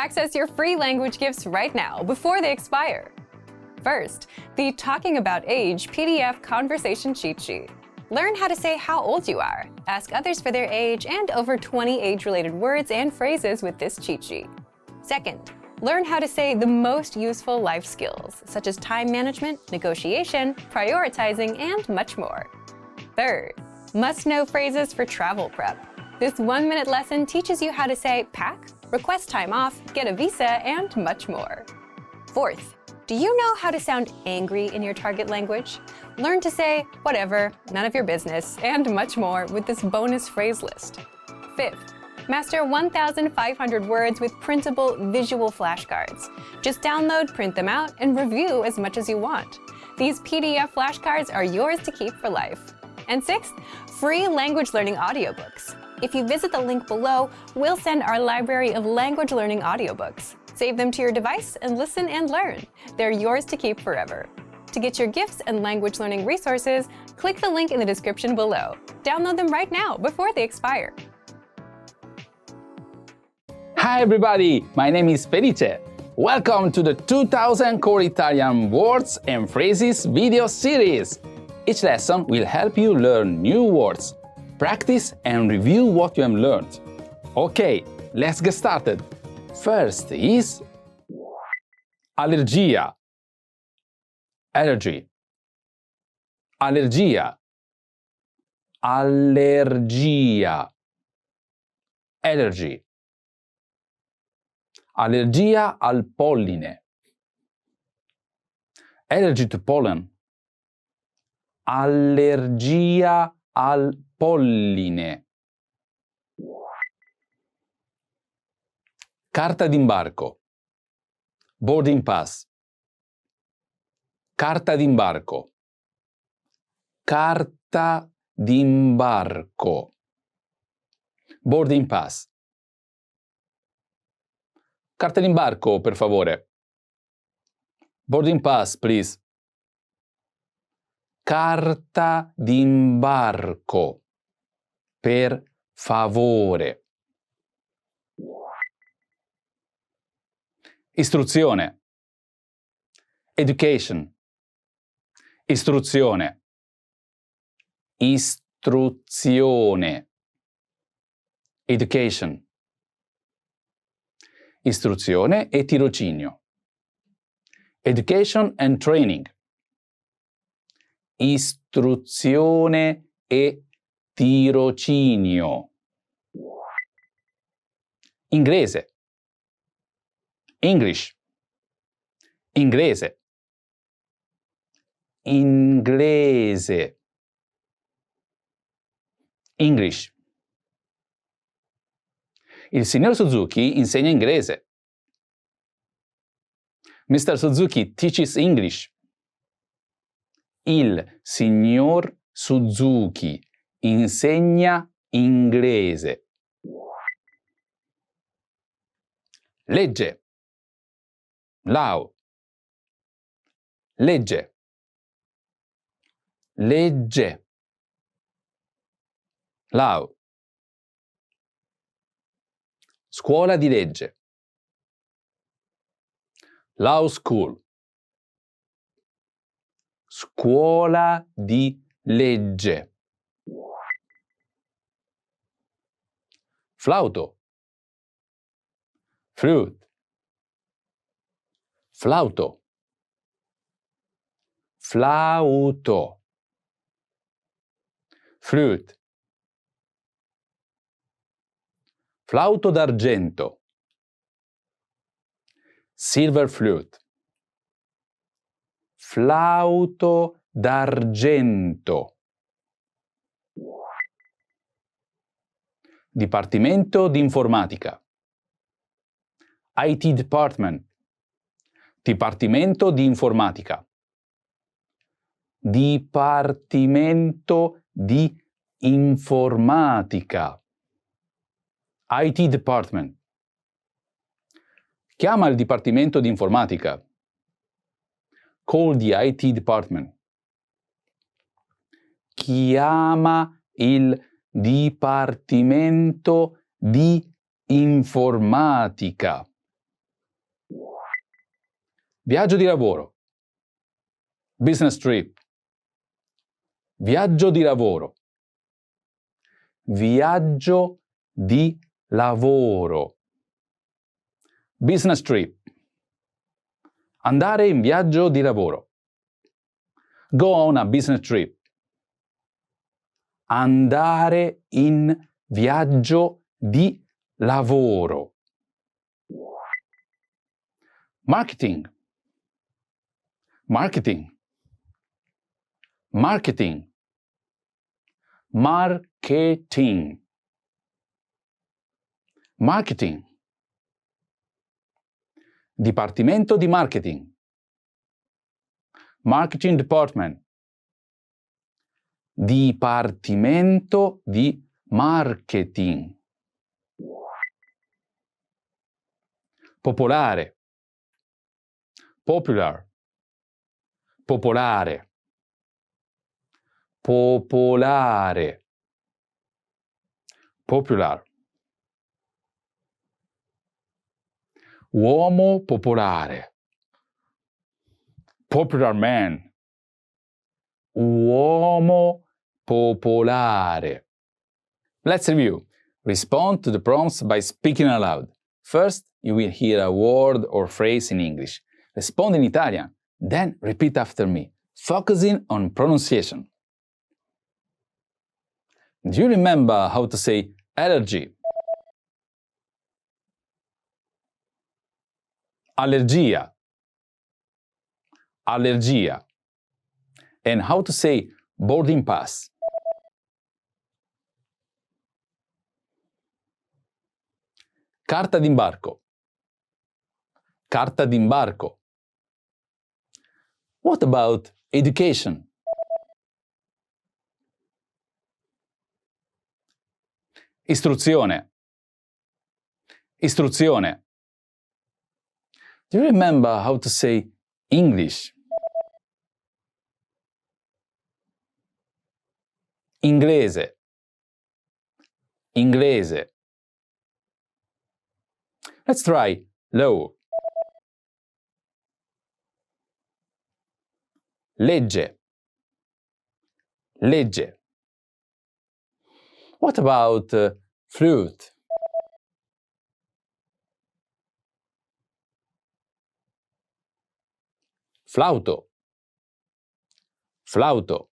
Access your free language gifts right now before they expire. First, the Talking About Age PDF Conversation Cheat Sheet. Learn how to say how old you are, ask others for their age, and over 20 age-related words and phrases with this cheat sheet. Second, learn how to say the most useful life skills, such as time management, negotiation, prioritizing, and much more. Third, must-know phrases for travel prep. This 1-minute lesson teaches you how to say pack, request time off, get a visa, and much more. Fourth, do you know how to sound angry in your target language? Learn to say whatever, none of your business, and much more with this bonus phrase list. Fifth, master 1,500 words with printable visual flashcards. Just download, print them out, and review as much as you want. These PDF flashcards are yours to keep for life. And sixth, free language learning audiobooks. If you visit the link below, we'll send our library of language learning audiobooks. Save them to your device and listen and learn. They're yours to keep forever. To get your gifts and language learning resources, click the link in the description below. Download them right now before they expire. Hi everybody, my name is Felice. Welcome to the 2000 Core Italian Words and Phrases video series. Each lesson will help you learn new words, practice and review what you have learned. Okay, let's get started. First is allergia, allergy, allergia, allergia, allergy, allergia al polline, allergy to pollen, allergia al polline. Carta d'imbarco, boarding pass, carta d'imbarco, carta d'imbarco, boarding pass. Carta d'imbarco, per favore. Boarding pass, please. Carta d'imbarco, per favore. Istruzione. Education. Istruzione. Istruzione. Education. Istruzione e tirocinio. Education and training. Istruzione e tirocinio. Inglese. English. Inglese. Inglese. English. Il signor Suzuki insegna inglese. Mr. Suzuki teaches English. Il signor Suzuki insegna inglese. Legge. Law. Legge. Legge. Law. Scuola di legge. Law school. Scuola di legge. Flauto. Flute. Flauto. Flauto. Flute. Flauto d'argento. Silver flute. Flauto d'argento. Dipartimento di informatica. IT department. Dipartimento di informatica. Dipartimento di informatica. IT department. Chiama il dipartimento di informatica. Call the IT department. Chiama il dipartimento di informatica. Viaggio di lavoro. Business trip. Viaggio di lavoro. Viaggio di lavoro. Business trip. Andare in viaggio di lavoro. Go on a business trip. Andare in viaggio di lavoro. Marketing. Marketing. Marketing. Marketing. Marketing. Dipartimento di marketing. Marketing department. Dipartimento di marketing. Popolare. Popular. Popolare. Popolare. Popular. Uomo popolare. Popular man. Uomo popolare. Let's review. Respond to the prompts by speaking aloud. First, you will hear a word or phrase in English. Respond in Italian, then repeat after me, focusing on pronunciation. Do you remember how to say allergy? Allergia. Allergia. And how to say boarding pass? Carta d'imbarco. Carta d'imbarco. What about education? Istruzione. Istruzione. Do you remember how to say English? Inglese. Inglese. Let's try law. Legge. Legge. What about flute? Flauto. Flauto.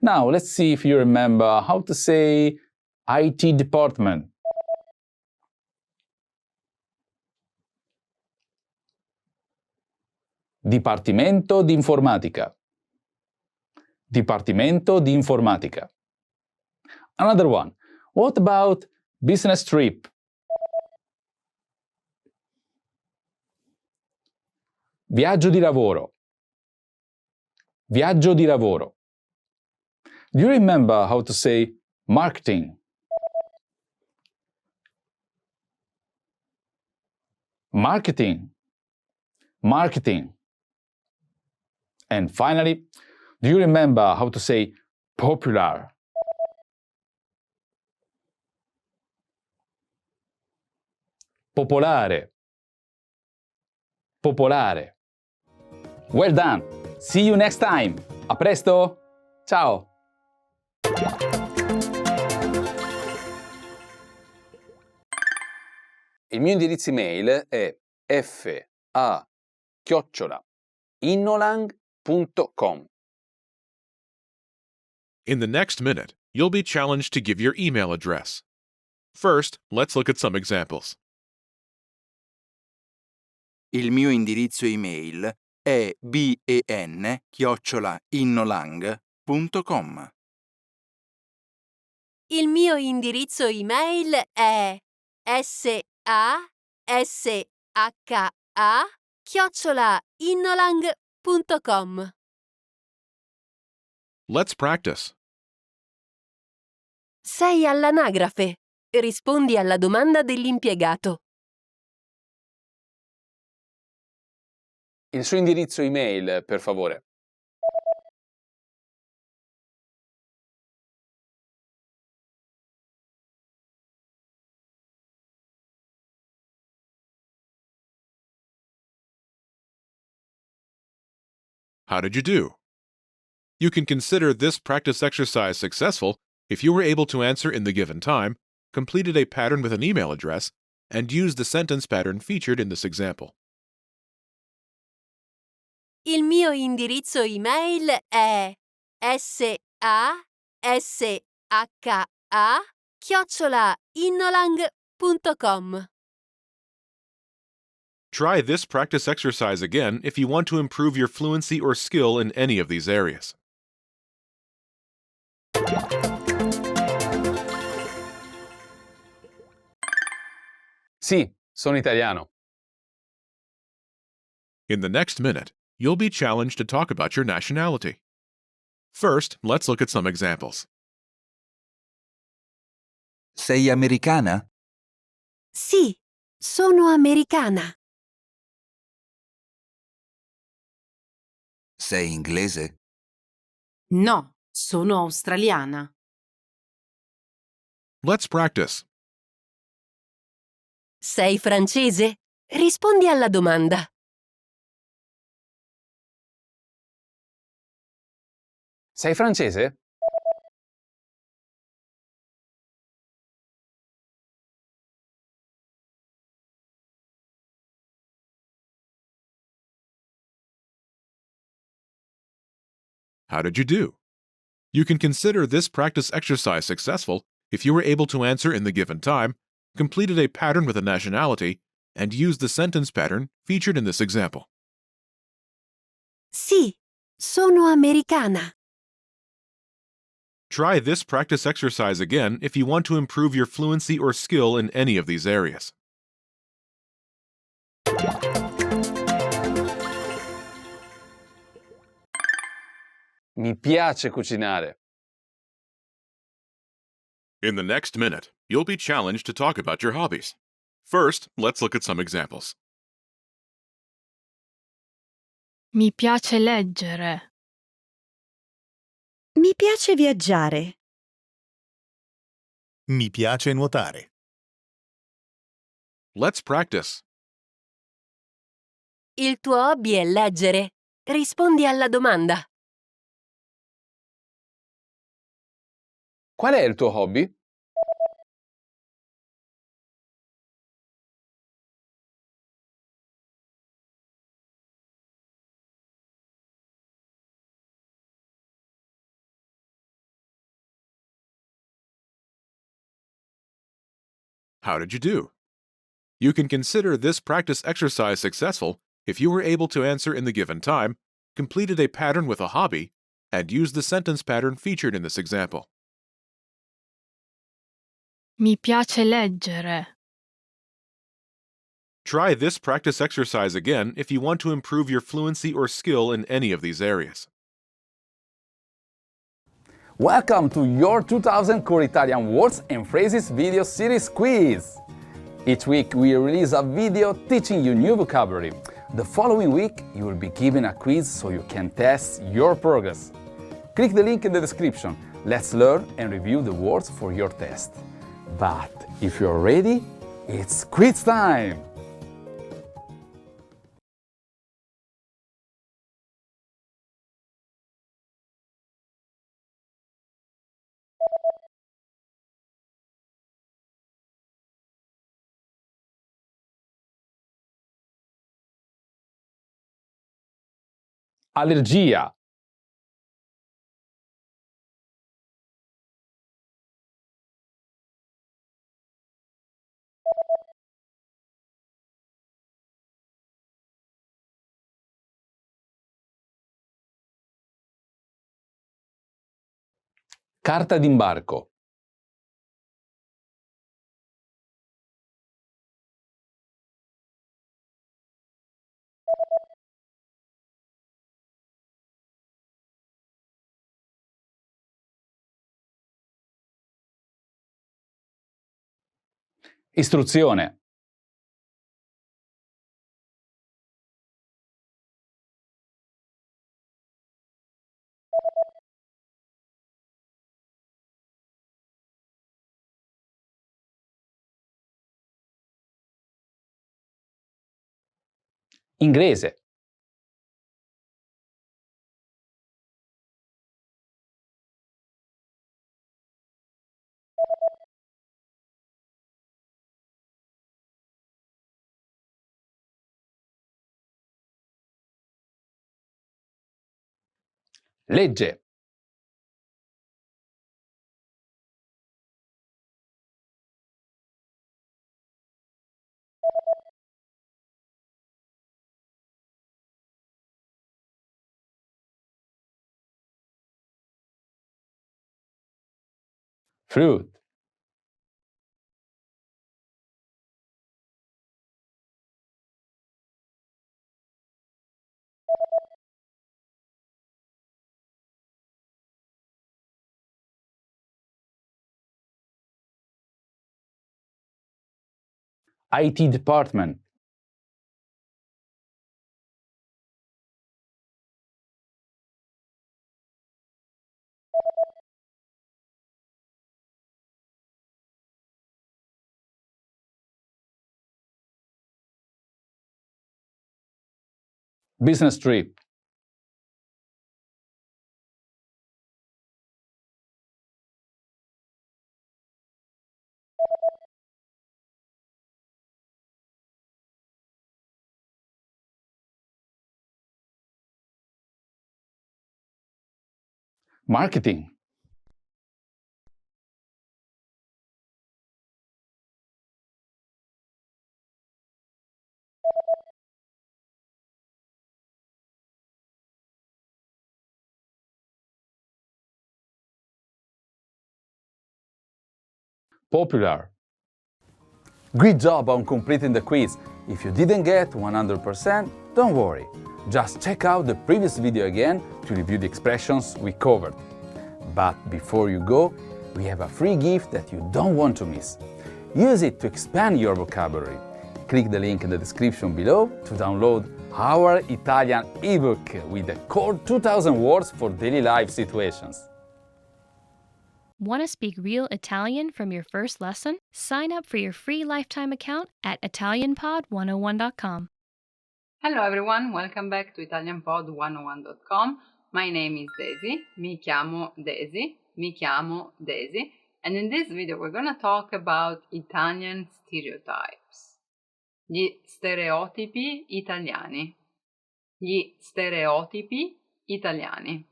Now let's see if you remember how to say IT department. Dipartimento di informatica. Dipartimento di informatica. Another one. What about business trip? Viaggio di lavoro. Viaggio di lavoro. Do you remember how to say marketing? Marketing. Marketing. And finally, do you remember how to say popular? Popolare. Popolare. Well done! See you next time! A presto! Ciao! Il mio indirizzo email è fa@innolang.com. In the next minute, you'll be challenged to give your email address. First, let's look at some examples. Il mio indirizzo email è ben@innolang.com. Il mio indirizzo email è sashka@innolang.com. Let's practice. Sei all'anagrafe. Rispondi alla domanda dell'impiegato. Il suo indirizzo email, per favore. How did you do? You can consider this practice exercise successful if you were able to answer in the given time, completed a pattern with an email address, and used the sentence pattern featured in this example. Il mio indirizzo email è sashha@innolang.com. Try this practice exercise again if you want to improve your fluency or skill in any of these areas. Sì, sono italiano. In the next minute, you'll be challenged to talk about your nationality. First, let's look at some examples. Sei americana? Sì, sono americana. Sei inglese? No, sono australiana. Let's practice. Sei francese? Rispondi alla domanda. Sei francese? How did you do? You can consider this practice exercise successful if you were able to answer in the given time, completed a pattern with a nationality, and used the sentence pattern featured in this example. Sì, sono americana. Try this practice exercise again if you want to improve your fluency or skill in any of these areas. Mi piace cucinare. In the next minute, you'll be challenged to talk about your hobbies. First, let's look at some examples. Mi piace leggere. Mi piace viaggiare. Mi piace nuotare. Let's practice. Il tuo hobby è leggere. Rispondi alla domanda. Qual è il tuo hobby? How did you do? You can consider this practice exercise successful if you were able to answer in the given time, completed a pattern with a hobby, and used the sentence pattern featured in this example. Mi piace leggere. Try this practice exercise again if you want to improve your fluency or skill in any of these areas. Welcome to your 2000 Core Italian Words and Phrases video series quiz! Each week we release a video teaching you new vocabulary. The following week you will be given a quiz so you can test your progress. Click the link in the description. Let's learn and review the words for your test. But if you're ready, it's quiz time! Allergia. Carta d'imbarco. Istruzione. Inglese. Legge. Fruit. IT department. Business trip. Marketing. Popular. Great job on completing the quiz. If you didn't get 100%, don't worry. Just check out the previous video again to review the expressions we covered. But before you go, we have a free gift that you don't want to miss. Use it to expand your vocabulary. Click the link in the description below to download our Italian ebook with the core 2000 words for daily life situations. Want to speak real Italian from your first lesson? Sign up for your free lifetime account at ItalianPod101.com. Hello everyone, welcome back to ItalianPod101.com. My name is Daisy, mi chiamo Daisy, and in this video we're going to talk about Italian stereotypes. Gli stereotipi italiani. Gli stereotipi italiani.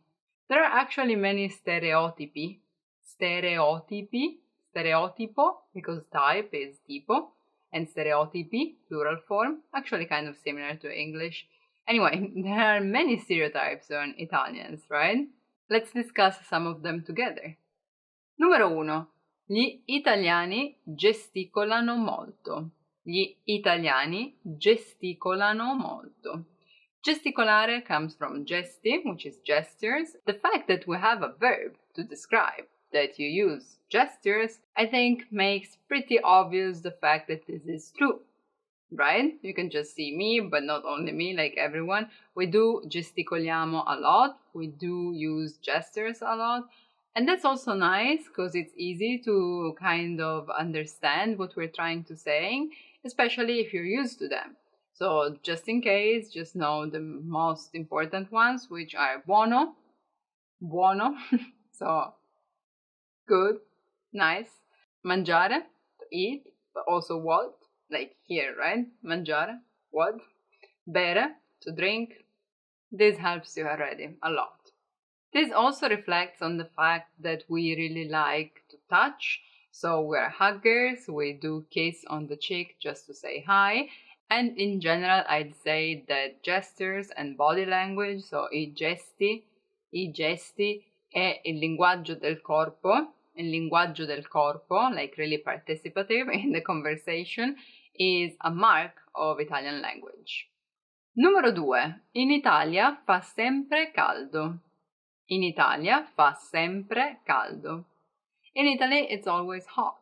There are actually many stereotipi, stereotipo, because type is tipo, and stereotipi, plural form, actually kind of similar to English. Anyway, there are many stereotypes on Italians, right? Let's discuss some of them together. Numero 1. Gli italiani gesticolano molto. Gli italiani gesticolano molto. Gesticolare comes from gesti, which is gestures. The fact that we have a verb to describe that you use gestures, I think makes pretty obvious the fact that this is true, right? You can just see me, but not only me, like everyone. We do gesticoliamo a lot. We do use gestures a lot. And that's also nice because it's easy to kind of understand what we're trying to say, especially if you're used to them. So just in case, just know the most important ones, which are buono, so good, nice, mangiare, to eat, but also what, like here, right? Mangiare, what, bere, to drink. This helps you already a lot. This also reflects on the fact that we really like to touch. So we're huggers, we do kiss on the cheek just to say hi. And in general, I'd say that gestures and body language, so i gesti è il linguaggio del corpo, like really participative in the conversation, is a mark of Italian language. Numero 2. In Italia fa sempre caldo. In Italia fa sempre caldo. In Italy, it's always hot.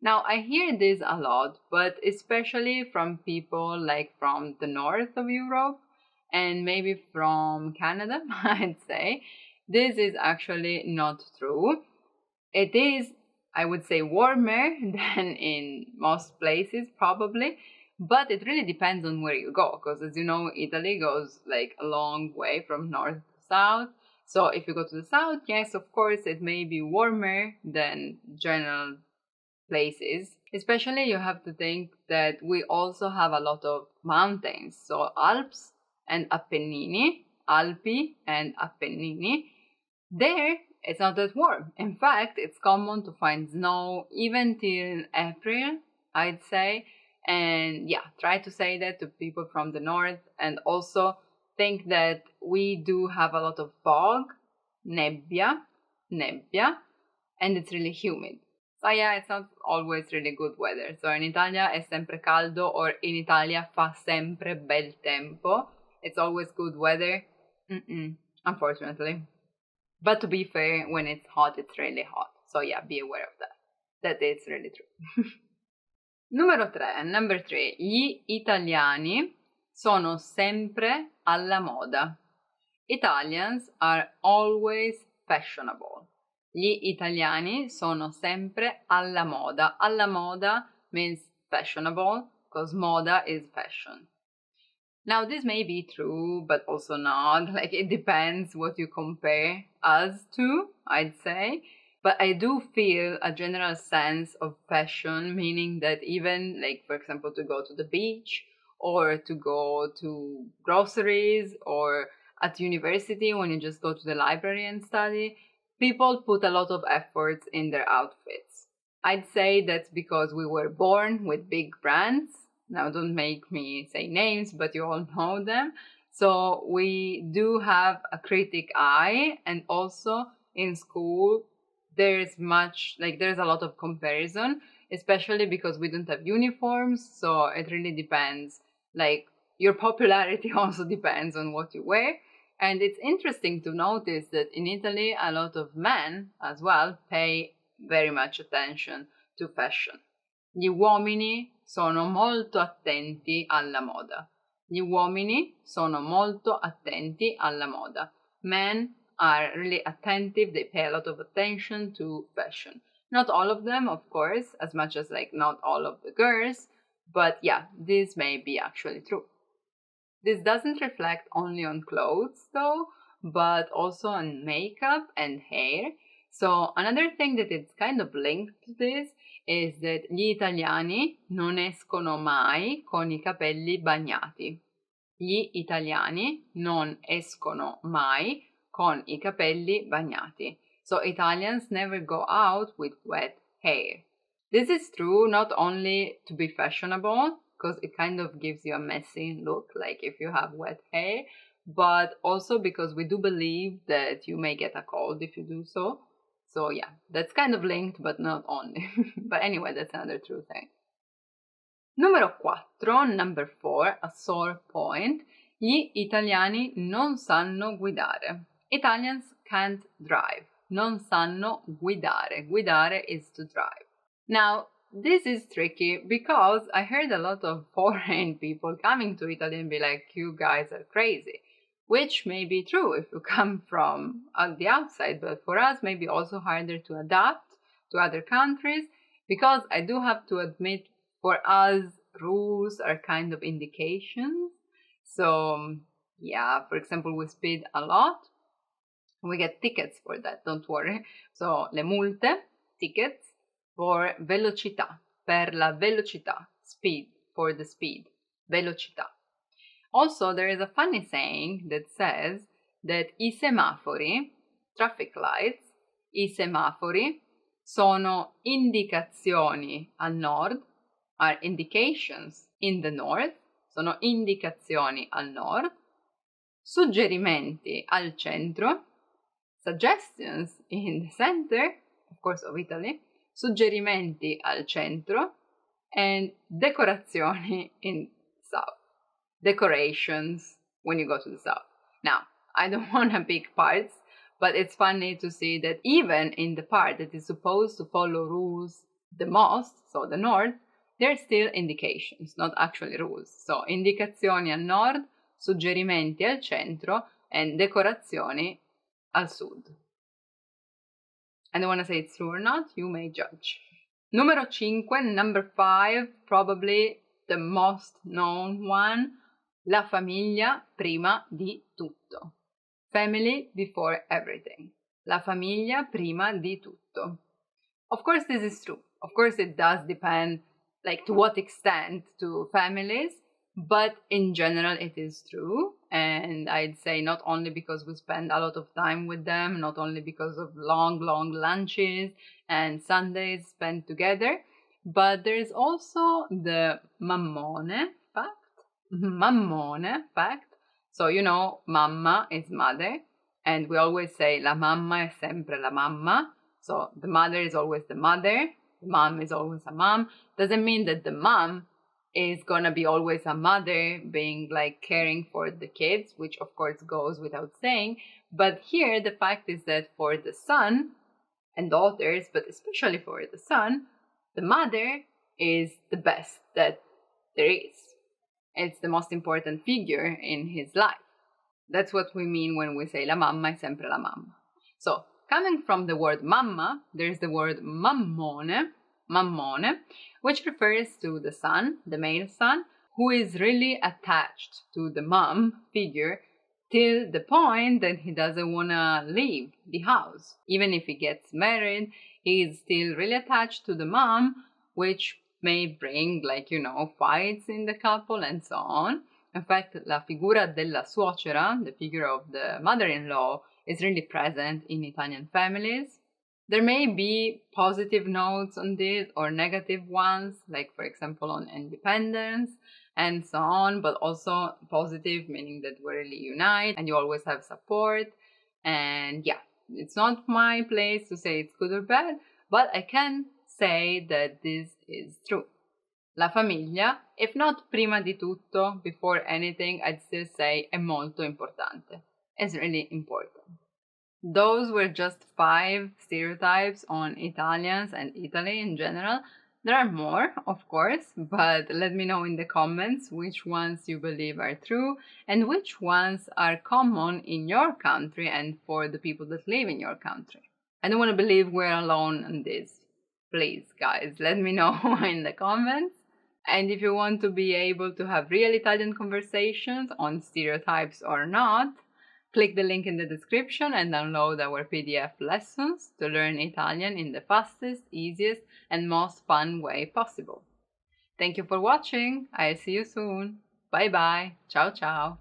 Now, I hear this a lot, but especially from people like from the north of Europe and maybe from Canada, I'd say. This is actually not true. It is, I would say, warmer than in most places, probably, but it really depends on where you go, because as you know, Italy goes like a long way from north to south. So if you go to the south, yes, of course, it may be warmer than general places. Especially you have to think that we also have a lot of mountains. So Alps and Appennini. Alpi and Appennini, there it's not that warm. In fact, it's common to find snow even till April, I'd say. And yeah, try to say that to people from the north, and also think that we do have a lot of fog, nebbia, and it's really humid. So yeah, it's not always really good weather. So in Italia è sempre caldo, or in Italia fa sempre bel tempo. It's always good weather. Unfortunately. But to be fair, when it's hot, it's really hot. So yeah, be aware of that. That is really true. Number 3. Gli italiani sono sempre alla moda. Italians are always fashionable. Gli italiani sono sempre alla moda. Alla moda means fashionable, because moda is fashion. Now, this may be true, but also not. Like, it depends what you compare us to, I'd say. But I do feel a general sense of fashion, meaning that even, like, for example, to go to the beach, or to go to groceries, or at university when you just go to the library and study, people put a lot of efforts in their outfits. I'd say that's because we were born with big brands. Now, don't make me say names, but you all know them. So we do have a critic eye, and also in school, there's a lot of comparison, especially because we don't have uniforms. So it really depends. Like, your popularity also depends on what you wear. And it's interesting to notice that in Italy, a lot of men as well pay very much attention to fashion. Gli uomini sono molto attenti alla moda. Gli uomini sono molto attenti alla moda. Men are really attentive, they pay a lot of attention to fashion. Not all of them, of course, as much as like not all of the girls, but yeah, this may be actually true. This doesn't reflect only on clothes though, but also on makeup and hair. So another thing that is kind of linked to this is that gli italiani non escono mai con I capelli bagnati. Gli italiani non escono mai con I capelli bagnati. So Italians never go out with wet hair. This is true not only to be fashionable, because it kind of gives you a messy look, like if you have wet hair, but also because we do believe that you may get a cold if you do so. So yeah, that's kind of linked, but not only. But anyway, that's another true thing. Number 4, a sore point. Gli italiani non sanno guidare. Italians can't drive. Non sanno guidare. Guidare is to drive. Now, this is tricky because I heard a lot of foreign people coming to Italy and be like, you guys are crazy. Which may be true if you come from the outside, but for us may be also harder to adapt to other countries, because I do have to admit, for us, rules are kind of indications. So yeah, for example, we speed a lot. We get tickets for that, don't worry. So le multe, tickets, for velocità, per la velocità, speed, for the speed, velocità. Also, there is a funny saying that says that I semafori, traffic lights, I semafori sono indicazioni al nord, are indications in the north, sono indicazioni al nord, suggerimenti al centro, suggestions in the center, of course, of Italy, suggerimenti al centro, and decorazioni in south. Decorations when you go to the south. Now, I don't want to pick parts, but it's funny to see that even in the part that is supposed to follow rules the most, so the north, there are still indications, not actually rules. So, indicazioni al nord, suggerimenti al centro, and decorazioni al sud. I don't want to say it's true or not, you may judge. Numero 5, probably the most known one, la famiglia prima di tutto. Family before everything. La famiglia prima di tutto. Of course, this is true. Of course, it does depend, like, to what extent to families, but in general, it is true. And I'd say not only because we spend a lot of time with them, not only because of long lunches and Sundays spent together, but there's also the mammone fact. Mammone fact. So, you know, mamma is mother, and we always say la mamma è sempre la mamma. So the mother is always the mother, the mom is always a mom. Doesn't mean that the mom is gonna be always a mother being like caring for the kids, which of course goes without saying. But here the fact is that for the son and daughters, but especially for the son, the mother is the best that there is. It's the most important figure in his life. That's what we mean when we say la mamma è sempre la mamma. So coming from the word mamma, there's the word mammone, which refers to the son, the male son, who is really attached to the mom figure till the point that he doesn't want to leave the house. Even if he gets married, he is still really attached to the mom, which may bring, like, you know, fights in the couple and so on. In fact, la figura della suocera, the figure of the mother-in-law, is really present in Italian families. There may be positive notes on this or negative ones, like for example on independence and so on, but also positive, meaning that we really unite and you always have support. And yeah, it's not my place to say it's good or bad, but I can say that this is true. La famiglia, if not prima di tutto, before anything, I'd still say è molto importante. It's really important. Those were just 5 stereotypes on Italians and Italy in general. There are more, of course, but let me know in the comments which ones you believe are true and which ones are common in your country and for the people that live in your country. I don't want to believe we're alone in this. Please, guys, let me know in the comments. And if you want to be able to have real Italian conversations on stereotypes or not, click the link in the description and download our PDF lessons to learn Italian in the fastest, easiest, and most fun way possible. Thank you for watching. I'll see you soon. Bye bye. Ciao ciao.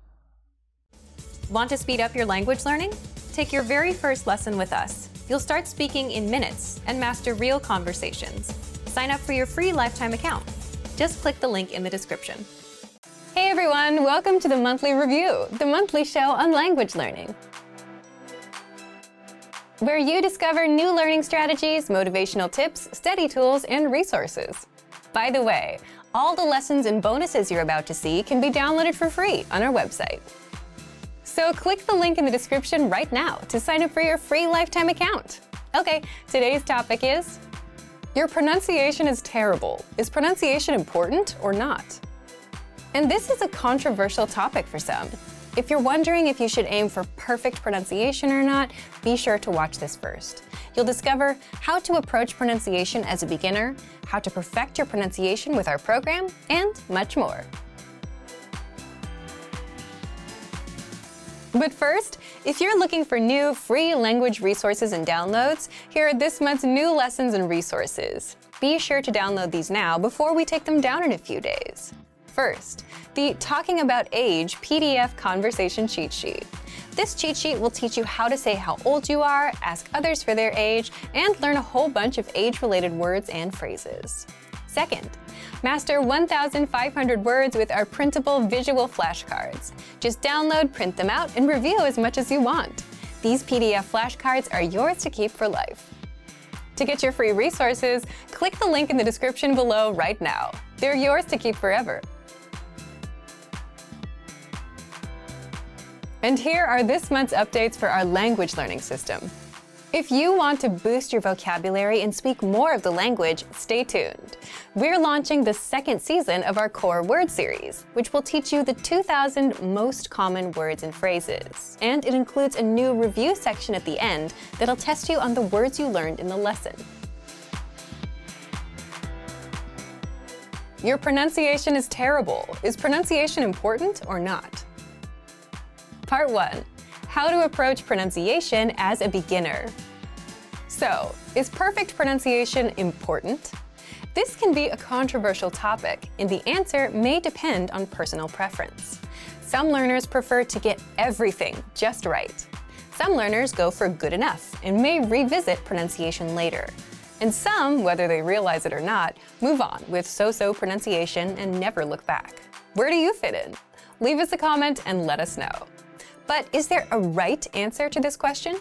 Want to speed up your language learning? Take your very first lesson with us. You'll start speaking in minutes and master real conversations. Sign up for your free lifetime account. Just click the link in the description. Hey everyone, welcome to the Monthly Review, the monthly show on language learning, where you discover new learning strategies, motivational tips, study tools, and resources. By the way, all the lessons and bonuses you're about to see can be downloaded for free on our website. So click the link in the description right now to sign up for your free lifetime account. Okay, today's topic is: your pronunciation is terrible. Is pronunciation important or not? And this is a controversial topic for some. If you're wondering if you should aim for perfect pronunciation or not, be sure to watch this first. You'll discover how to approach pronunciation as a beginner, how to perfect your pronunciation with our program, and much more. But first, if you're looking for new free language resources and downloads, here are this month's new lessons and resources. Be sure to download these now before we take them down in a few days. First, the Talking About Age PDF Conversation Cheat Sheet. This cheat sheet will teach you how to say how old you are, ask others for their age, and learn a whole bunch of age-related words and phrases. Second, master 1,500 words with our printable visual flashcards. Just download, print them out, and review as much as you want. These PDF flashcards are yours to keep for life. To get your free resources, click the link in the description below right now. They're yours to keep forever. And here are this month's updates for our language learning system. If you want to boost your vocabulary and speak more of the language, stay tuned. We're launching the 2nd season of our Core Word series, which will teach you the 2,000 most common words and phrases. And it includes a new review section at the end that'll test you on the words you learned in the lesson. Your pronunciation is terrible. Is pronunciation important or not? Part 1. How to approach pronunciation as a beginner. So, is perfect pronunciation important? This can be a controversial topic, and the answer may depend on personal preference. Some learners prefer to get everything just right. Some learners go for good enough and may revisit pronunciation later. And some, whether they realize it or not, move on with so-so pronunciation and never look back. Where do you fit in? Leave us a comment and let us know. But is there a right answer to this question?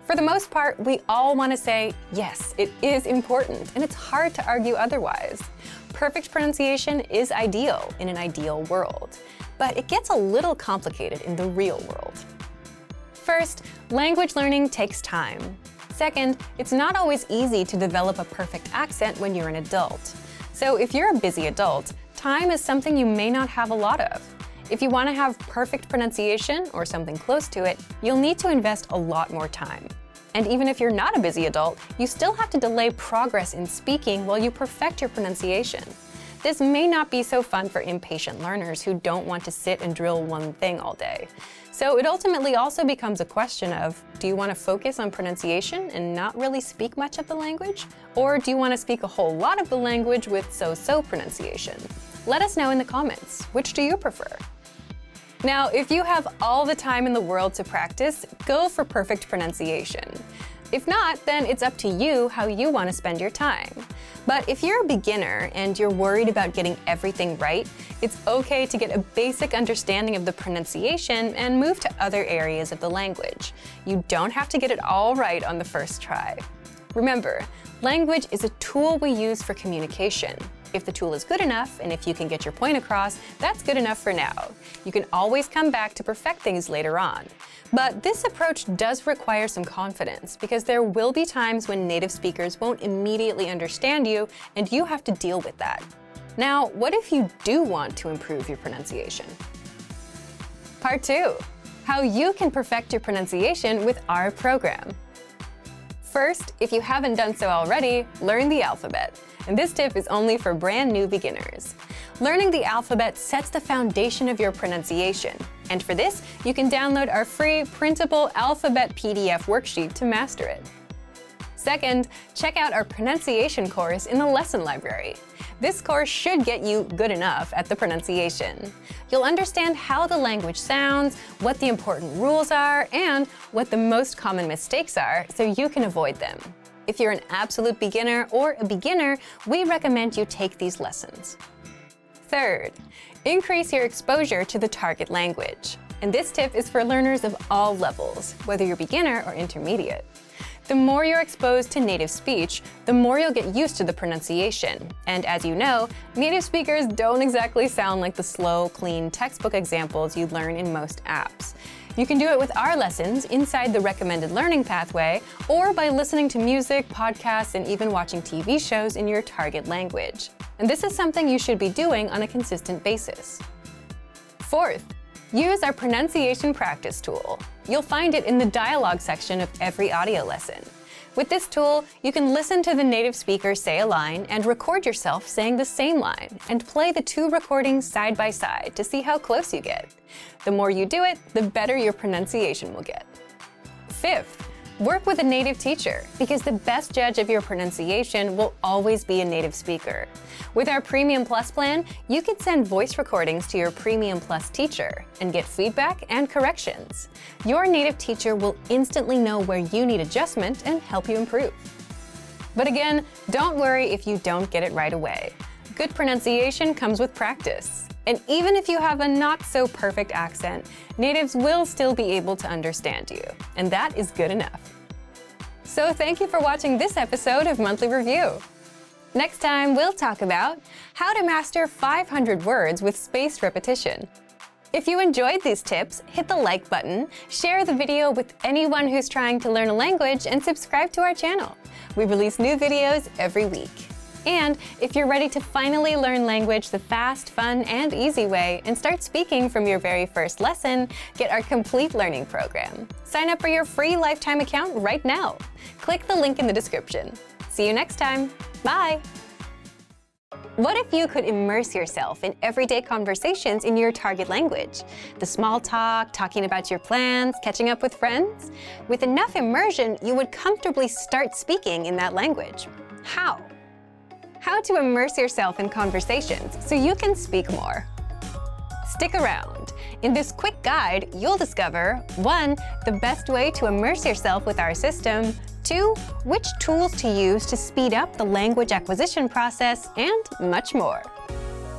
For the most part, we all want to say, yes, it is important, and it's hard to argue otherwise. Perfect pronunciation is ideal in an ideal world, but it gets a little complicated in the real world. First, language learning takes time. Second, it's not always easy to develop a perfect accent when you're an adult. So if you're a busy adult, time is something you may not have a lot of. If you want to have perfect pronunciation or something close to it, you'll need to invest a lot more time. And even if you're not a busy adult, you still have to delay progress in speaking while you perfect your pronunciation. This may not be so fun for impatient learners who don't want to sit and drill one thing all day. So it ultimately also becomes a question of, do you want to focus on pronunciation and not really speak much of the language? Or do you want to speak a whole lot of the language with so-so pronunciation? Let us know in the comments. Which do you prefer? Now, if you have all the time in the world to practice, go for perfect pronunciation. If not, then it's up to you how you want to spend your time. But if you're a beginner and you're worried about getting everything right, it's okay to get a basic understanding of the pronunciation and move to other areas of the language. You don't have to get it all right on the first try. Remember, language is a tool we use for communication. If the tool is good enough, and if you can get your point across, that's good enough for now. You can always come back to perfect things later on. But this approach does require some confidence, because there will be times when native speakers won't immediately understand you, and you have to deal with that. Now, what if you do want to improve your pronunciation? Part 2. How you can perfect your pronunciation with our program. First, if you haven't done so already, learn the alphabet. And this tip is only for brand new beginners. Learning the alphabet sets the foundation of your pronunciation. And for this, you can download our free printable alphabet PDF worksheet to master it. Second, check out our pronunciation course in the lesson library. This course should get you good enough at the pronunciation. You'll understand how the language sounds, what the important rules are, and what the most common mistakes are, so you can avoid them. If you're an absolute beginner or a beginner, we recommend you take these lessons. Third, increase your exposure to the target language. And this tip is for learners of all levels, whether you're beginner or intermediate. The more you're exposed to native speech, the more you'll get used to the pronunciation. And as you know, native speakers don't exactly sound like the slow, clean textbook examples you'd learn in most apps. You can do it with our lessons inside the recommended learning pathway, or by listening to music, podcasts, and even watching TV shows in your target language. And this is something you should be doing on a consistent basis. Fourth, use our pronunciation practice tool. You'll find it in the dialogue section of every audio lesson. With this tool, you can listen to the native speaker say a line and record yourself saying the same line, and play the two recordings side by side to see how close you get. The more you do it, the better your pronunciation will get. Fifth, work with a native teacher, because the best judge of your pronunciation will always be a native speaker. With our Premium Plus plan, you can send voice recordings to your Premium Plus teacher and get feedback and corrections. Your native teacher will instantly know where you need adjustment and help you improve. But again, don't worry if you don't get it right away. Good pronunciation comes with practice. And even if you have a not-so-perfect accent, natives will still be able to understand you, and that is good enough. So thank you for watching this episode of Monthly Review. Next time, we'll talk about how to master 500 words with spaced repetition. If you enjoyed these tips, hit the like button, share the video with anyone who's trying to learn a language, and subscribe to our channel. We release new videos every week. And if you're ready to finally learn language the fast, fun, and easy way and start speaking from your very first lesson, get our complete learning program. Sign up for your free lifetime account right now. Click the link in the description. See you next time. Bye! What if you could immerse yourself in everyday conversations in your target language? The small talk, talking about your plans, catching up with friends? With enough immersion, you would comfortably start speaking in that language. How? How to immerse yourself in conversations so you can speak more. Stick around. In this quick guide, you'll discover 1. The best way to immerse yourself with our system, 2. Which tools to use to speed up the language acquisition process, and much more.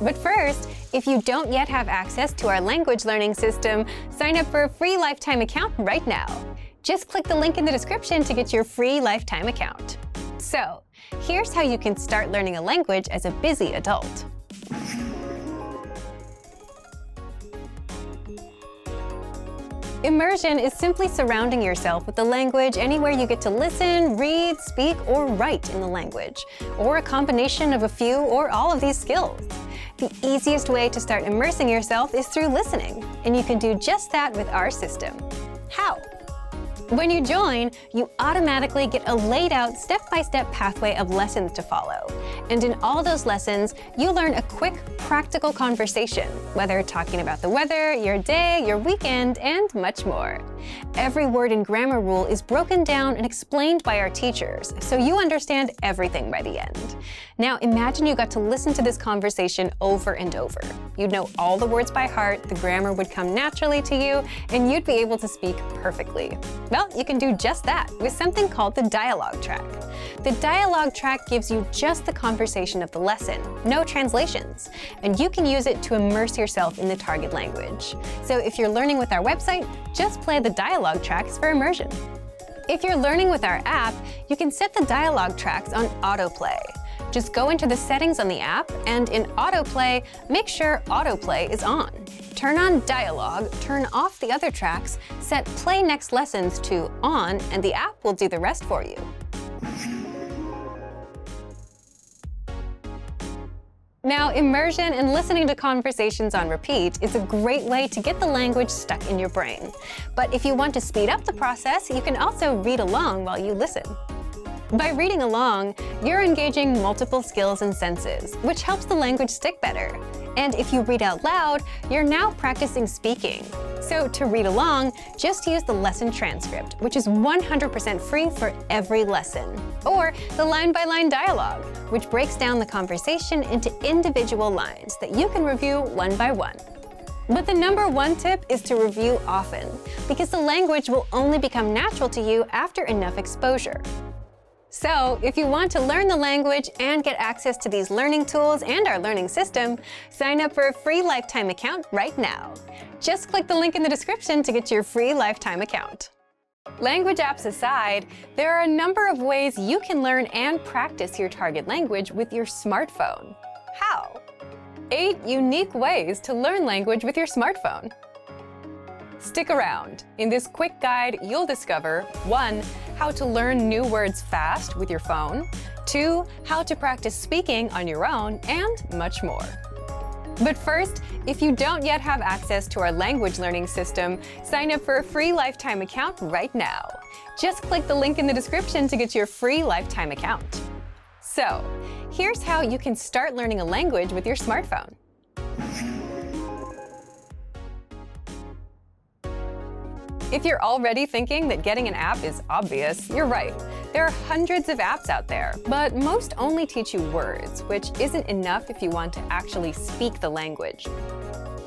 But first, if you don't yet have access to our language learning system, sign up for a free lifetime account right now. Just click the link in the description to get your free lifetime account. So, here's how you can start learning a language as a busy adult. Immersion is simply surrounding yourself with the language anywhere you get to listen, read, speak, or write in the language, or a combination of a few or all of these skills. The easiest way to start immersing yourself is through listening, and you can do just that with our system. How? When you join, you automatically get a laid-out step-by-step pathway of lessons to follow. And in all those lessons, you learn a quick, practical conversation, whether talking about the weather, your day, your weekend, and much more. Every word and grammar rule is broken down and explained by our teachers, so you understand everything by the end. Now imagine you got to listen to this conversation over and over. You'd know all the words by heart, the grammar would come naturally to you, and you'd be able to speak perfectly. Well, you can do just that with something called the dialogue track. The dialogue track gives you just the conversation of the lesson, no translations, and you can use it to immerse yourself in the target language. So if you're learning with our website, just play the dialogue tracks for immersion. If you're learning with our app, you can set the dialogue tracks on autoplay. Just go into the settings on the app, and in autoplay, make sure autoplay is on. Turn on dialogue, turn off the other tracks, set play next lessons to on, and the app will do the rest for you. Now, immersion and listening to conversations on repeat is a great way to get the language stuck in your brain. But if you want to speed up the process, you can also read along while you listen. By reading along, you're engaging multiple skills and senses, which helps the language stick better. And if you read out loud, you're now practicing speaking. So to read along, just use the lesson transcript, which is 100% free for every lesson. Or the line-by-line dialogue, which breaks down the conversation into individual lines that you can review one by one. But the #1 tip is to review often, because the language will only become natural to you after enough exposure. So, if you want to learn the language and get access to these learning tools and our learning system, sign up for a free lifetime account right now. Just click the link in the description to get your free lifetime account. Language apps aside, there are a number of ways you can learn and practice your target language with your smartphone. How? 8 unique ways to learn language with your smartphone. Stick around. In this quick guide, you'll discover 1. How to learn new words fast with your phone, 2. How to practice speaking on your own, and much more. But first, if you don't yet have access to our language learning system, sign up for a free lifetime account right now. Just click the link in the description to get your free lifetime account. So, here's how you can start learning a language with your smartphone. If you're already thinking that getting an app is obvious, you're right. There are hundreds of apps out there, but most only teach you words, which isn't enough if you want to actually speak the language.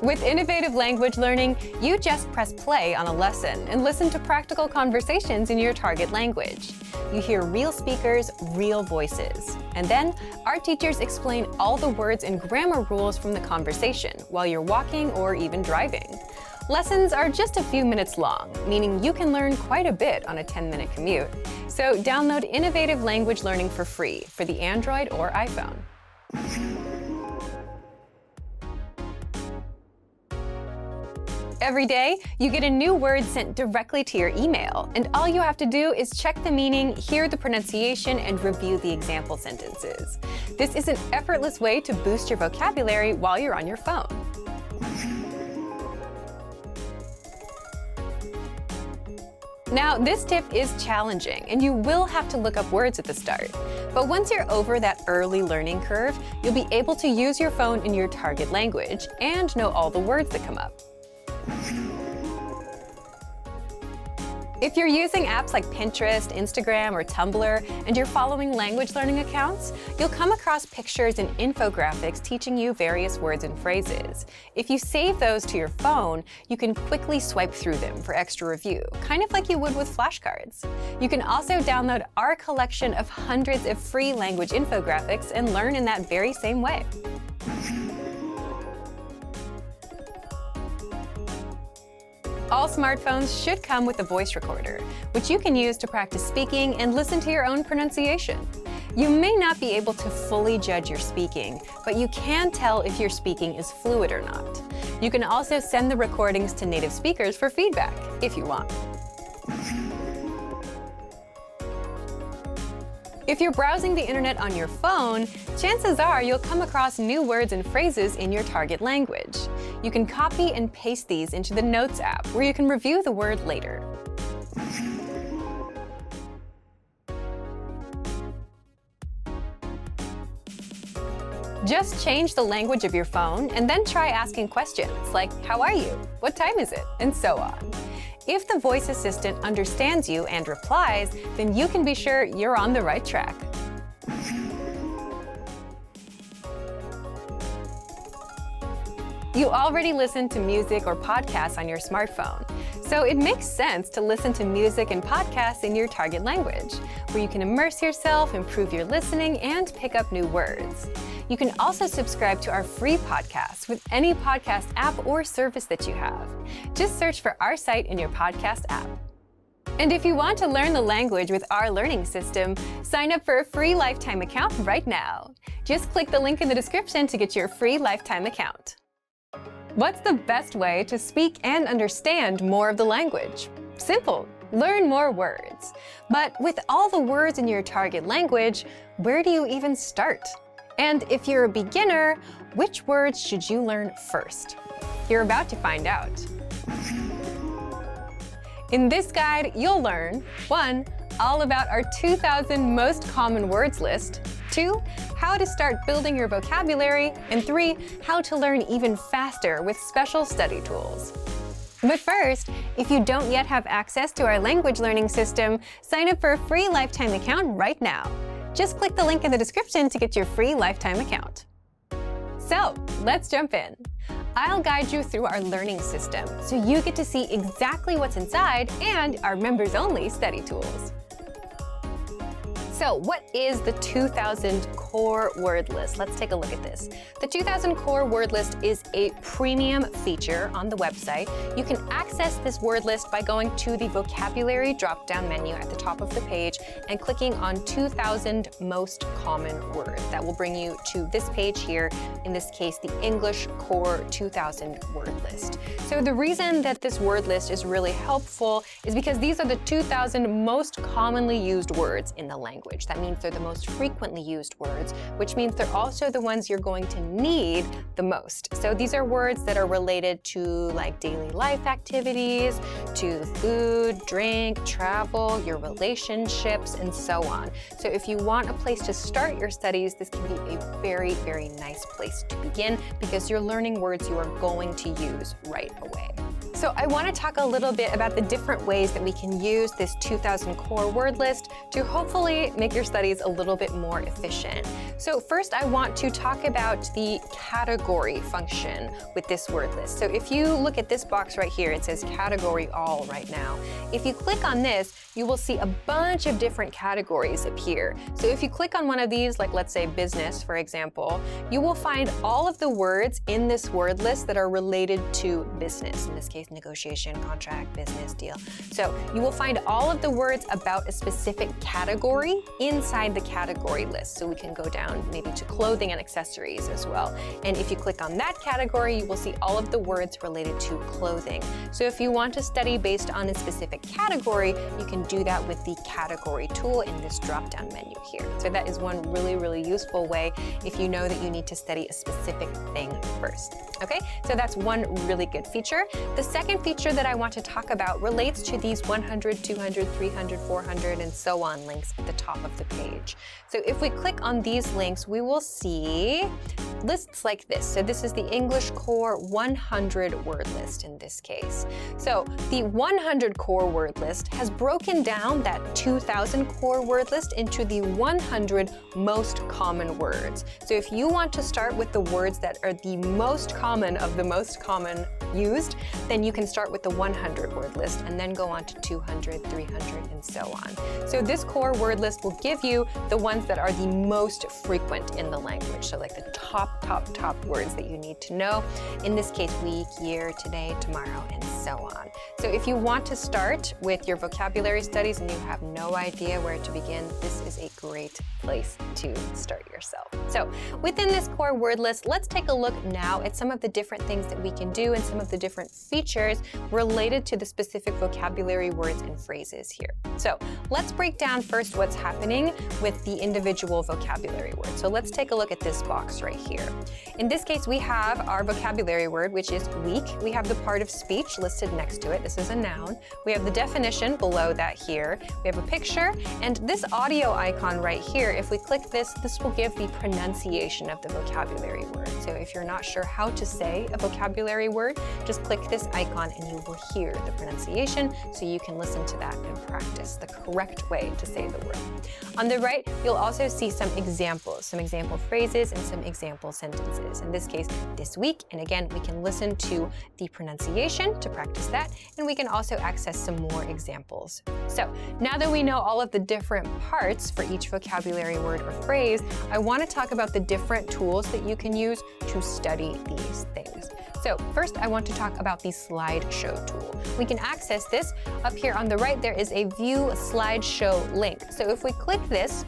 With innovative language learning, you just press play on a lesson and listen to practical conversations in your target language. You hear real speakers, real voices. And then, our teachers explain all the words and grammar rules from the conversation while you're walking or even driving. Lessons are just a few minutes long, meaning you can learn quite a bit on a 10-minute commute. So download innovative language learning for free for the Android or iPhone. Every day, you get a new word sent directly to your email, and all you have to do is check the meaning, hear the pronunciation, and review the example sentences. This is an effortless way to boost your vocabulary while you're on your phone. Now, this tip is challenging, and you will have to look up words at the start. But once you're over that early learning curve, you'll be able to use your phone in your target language and know all the words that come up. If you're using apps like Pinterest, Instagram, or Tumblr, and you're following language learning accounts, you'll come across pictures and infographics teaching you various words and phrases. If you save those to your phone, you can quickly swipe through them for extra review, kind of like you would with flashcards. You can also download our collection of hundreds of free language infographics and learn in that very same way. All smartphones should come with a voice recorder, which you can use to practice speaking and listen to your own pronunciation. You may not be able to fully judge your speaking, but you can tell if your speaking is fluid or not. You can also send the recordings to native speakers for feedback, if you want. If you're browsing the internet on your phone, chances are you'll come across new words and phrases in your target language. You can copy and paste these into the Notes app, where you can review the word later. Just change the language of your phone and then try asking questions like, "How are you? What time is it?" and so on. If the voice assistant understands you and replies, then you can be sure you're on the right track. You already listen to music or podcasts on your smartphone, so it makes sense to listen to music and podcasts in your target language, where you can immerse yourself, improve your listening, and pick up new words. You can also subscribe to our free podcasts with any podcast app or service that you have. Just search for our site in your podcast app. And if you want to learn the language with our learning system, sign up for a free lifetime account right now. Just click the link in the description to get your free lifetime account. What's the best way to speak and understand more of the language? Simple. Learn more words. But with all the words in your target language, where do you even start? And if you're a beginner, which words should you learn first? You're about to find out. In this guide, you'll learn 1. All about our 2,000 most common words list, 2. How to start building your vocabulary, and 3. How to learn even faster with special study tools. But first, if you don't yet have access to our language learning system, sign up for a free lifetime account right now. Just click the link in the description to get your free lifetime account. So, let's jump in. I'll guide you through our learning system so you get to see exactly what's inside and our members-only study tools. So what is the 2,000 core word list? Let's take a look at this. The 2,000 core word list is a premium feature on the website. You can access this word list by going to the vocabulary drop-down menu at the top of the page and clicking on 2,000 most common words. That will bring you to this page here, in this case, the English Core 2,000 word list. So the reason that this word list is really helpful is because these are the 2,000 most commonly used words in the language. That means they're the most frequently used words, which means they're also the ones you're going to need the most. So these are words that are related to like daily life activities, to food, drink, travel, your relationships, and so on. So if you want a place to start your studies, this can be a very, very nice place to begin because you're learning words you are going to use right away. So I want to talk a little bit about the different ways that we can use this 2,000 core word list to hopefully make your studies a little bit more efficient. So first, I want to talk about the category function with this word list. So if you look at this box right here, it says category all right now. If you click on this, you will see a bunch of different categories appear. So if you click on one of these, like let's say business, for example, you will find all of the words in this word list that are related to business. In this case, negotiation, contract, business, deal. So you will find all of the words about a specific category inside the category list. So we can go down maybe to clothing and accessories as well. And if you click on that category, you will see all of the words related to clothing. So if you want to study based on a specific category, you can do that with the category tool in this drop-down menu here. So that is one really, really useful way if you know that you need to study a specific thing first. Okay, so that's one really good feature. The second feature that I want to talk about relates to these 100, 200, 300, 400, and so on links at the top of the page. So if we click on the these links, we will see lists like this. So this is the English Core 100 word list in this case. So the 100 core word list has broken down that 2,000 core word list into the 100 most common words. So if you want to start with the words that are the most common of the most common used, then you can start with the 100 word list and then go on to 200, 300, and so on. So this core word list will give you the ones that are the most frequent in the language. So like the top words that you need to know. In this case, week, year, today, tomorrow, and so on. So if you want to start with your vocabulary studies and you have no idea where to begin, this is a great place to start yourself. So within this core word list, let's take a look now at some of the different things that we can do and some of the different features related to the specific vocabulary words and phrases here. So let's break down first what's happening with the individual vocabulary words. So let's take a look at this box right here. In this case, we have our vocabulary word, which is week. We have the part of speech listed next to it. This is a noun. We have the definition below that here. We have a picture, and this audio icon right here, if we click this, this will give the pronunciation of the vocabulary word. So if you're not sure how to say a vocabulary word, just click this icon and you will hear the pronunciation, so you can listen to that and practice the correct way to say the word. On the right, you'll also see some examples, some example phrases and some example sentences. In this case, this week, and again, we can listen to the pronunciation to practice that, and we can also access some more examples. So now that we know all of the different parts for each vocabulary word or phrase, I want to talk about the different tools that you can use to study these things. So first, I want to talk about the slideshow tool. We can access this. Up here on the right, there is a View Slideshow link. So if we click this,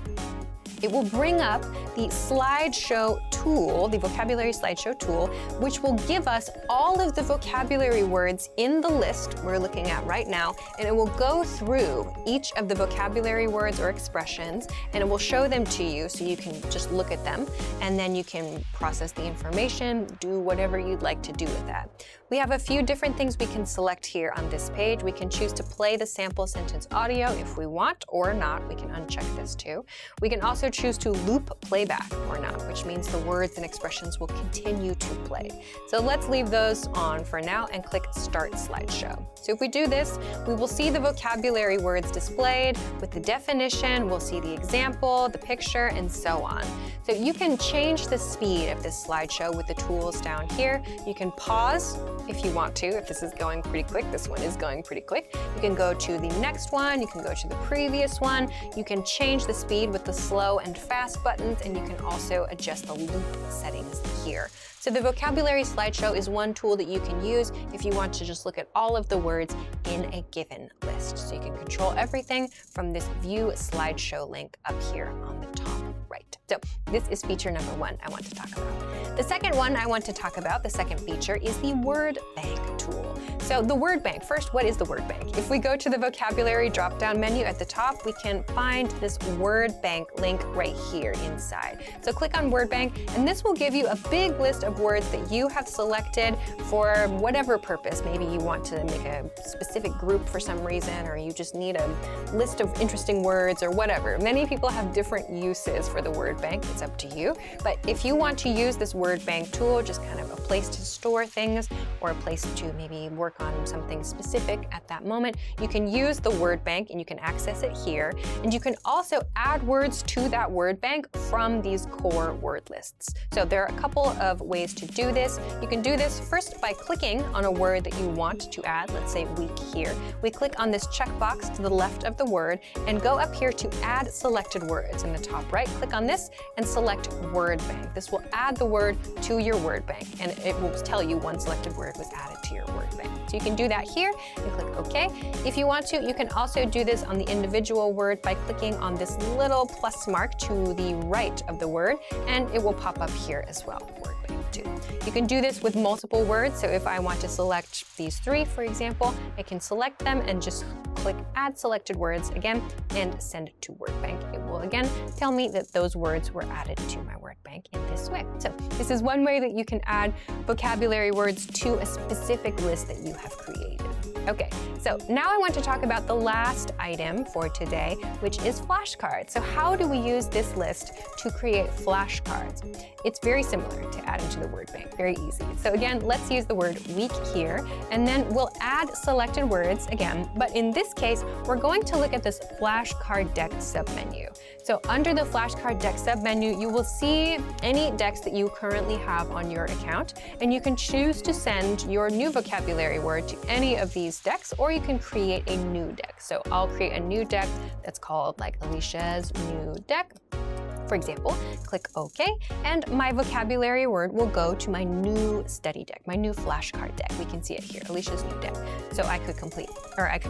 it will bring up the slideshow tool, the vocabulary slideshow tool, which will give us all of the vocabulary words in the list we're looking at right now, and it will go through each of the vocabulary words or expressions, and it will show them to you so you can just look at them, and then you can process the information, do whatever you'd like to do with that. We have a few different things we can select here on this page. We can choose to play the sample sentence audio if we want or not. We can uncheck this too. We can also choose to loop playback or not, which means the words and expressions will continue to play. So let's leave those on for now and click Start Slideshow. So if we do this, we will see the vocabulary words displayed with the definition, we'll see the example, the picture, and so on. So you can change the speed of this slideshow with the tools down here. You can pause if you want to, if this is going pretty quick. This one is going pretty quick. You can go to the next one, you can go to the previous one. You can change the speed with the slow and fast buttons, and you can also adjust the loop settings here. So the vocabulary slideshow is one tool that you can use if you want to just look at all of the words in a given list. So you can control everything from this View Slideshow link up here on the top right. So this is feature number one I want to talk about. The second one I want to talk about, the second feature, is the word bank tool. So the word bank, first, what is the word bank? If we go to the vocabulary drop-down menu at the top, we can find this word bank link right here inside. So click on word bank, and this will give you a big list of words that you have selected for whatever purpose. Maybe you want to make a specific group for some reason, or you just need a list of interesting words or whatever. Many people have different uses for the word bank. It's up to you. But if you want to use this word bank tool, just kind of a place to store things or a place to maybe work on something specific at that moment, you can use the word bank and you can access it here. And you can also add words to that word bank from these core word lists. So there are a couple of ways to do this. You can do this first by clicking on a word that you want to add, let's say week here. We click on this checkbox to the left of the word and go up here to add selected words. In the top right, click on this and select word bank. This will add the word to your word bank, and it will tell you one selected word was added to your word bank. So you can do that here and click OK. If you want to, you can also do this on the individual word by clicking on this little plus mark to the right of the word, and it will pop up here as well. Word bank too. You can do this with multiple words. So if I want to select these three, for example, I can select them and just click Add Selected Words again and send it to word bank. It will again tell me that those words were added to my word bank in this way. So this is one way that you can add vocabulary words to a specific list that you have created. Okay, so now I want to talk about the last item for today, which is flashcards. So how do we use this list to create flashcards? It's very similar to adding to the word bank, very easy. So again, let's use the word week here, and then we'll add selected words again, but in this case, we're going to look at this flashcard deck submenu. So under the flashcard deck submenu, you will see any decks that you currently have on your account, and you can choose to send your new vocabulary word to any of these decks, or you can create a new deck. So I'll create a new deck that's called like Alicia's new deck. For example, click OK, and my vocabulary word will go to my new study deck, my new flashcard deck. We can see it here, Alicia's new deck. So I could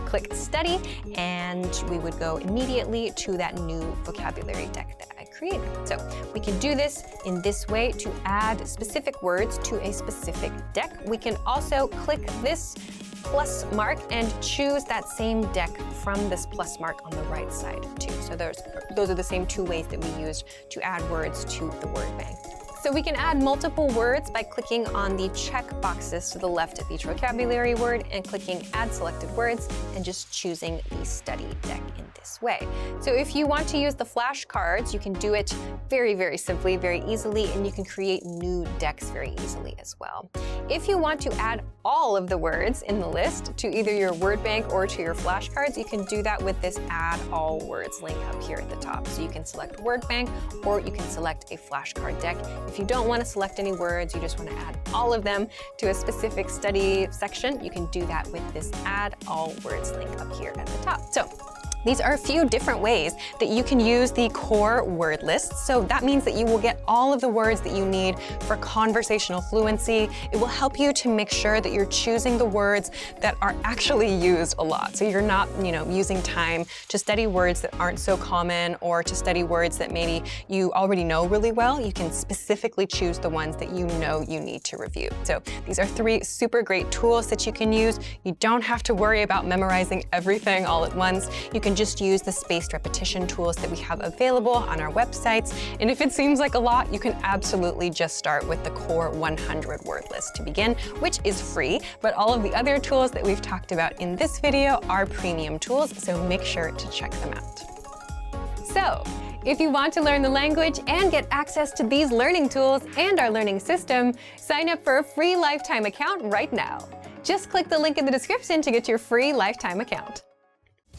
click study, and we would go immediately to that new vocabulary deck that I created. So we can do this in this way to add specific words to a specific deck. We can also click this plus mark and choose that same deck from this plus mark on the right side too. So those are the same two ways that we used to add words to the word bank. So we can add multiple words by clicking on the check boxes to the left of each vocabulary word and clicking Add Selected Words and just choosing the study deck in this way. So if you want to use the flashcards, you can do it very, very simply, very easily, and you can create new decks very easily as well. If you want to add all of the words in the list to either your word bank or to your flashcards, you can do that with this Add All Words link up here at the top. So you can select word bank, or you can select a flashcard deck. If you don't want to select any words, you just want to add all of them to a specific study section, you can do that with this Add All Words link up here at the top. So these are a few different ways that you can use the core word list. So that means that you will get all of the words that you need for conversational fluency. It will help you to make sure that you're choosing the words that are actually used a lot. So you're not, using time to study words that aren't so common, or to study words that maybe you already know really well. You can specifically choose the ones that you know you need to review. So these are 3 super great tools that you can use. You don't have to worry about memorizing everything all at once. You can just use the spaced repetition tools that we have available on our websites. And if it seems like a lot, you can absolutely just start with the core 100 word list to begin, which is free, but all of the other tools that we've talked about in this video are premium tools, so make sure to check them out. So, if you want to learn the language and get access to these learning tools and our learning system, sign up for a free lifetime account right now. Just click the link in the description to get your free lifetime account.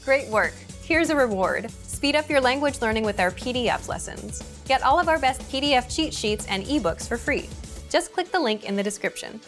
Great work! Here's a reward. Speed up your language learning with our PDF lessons. Get all of our best PDF cheat sheets and ebooks for free. Just click the link in the description.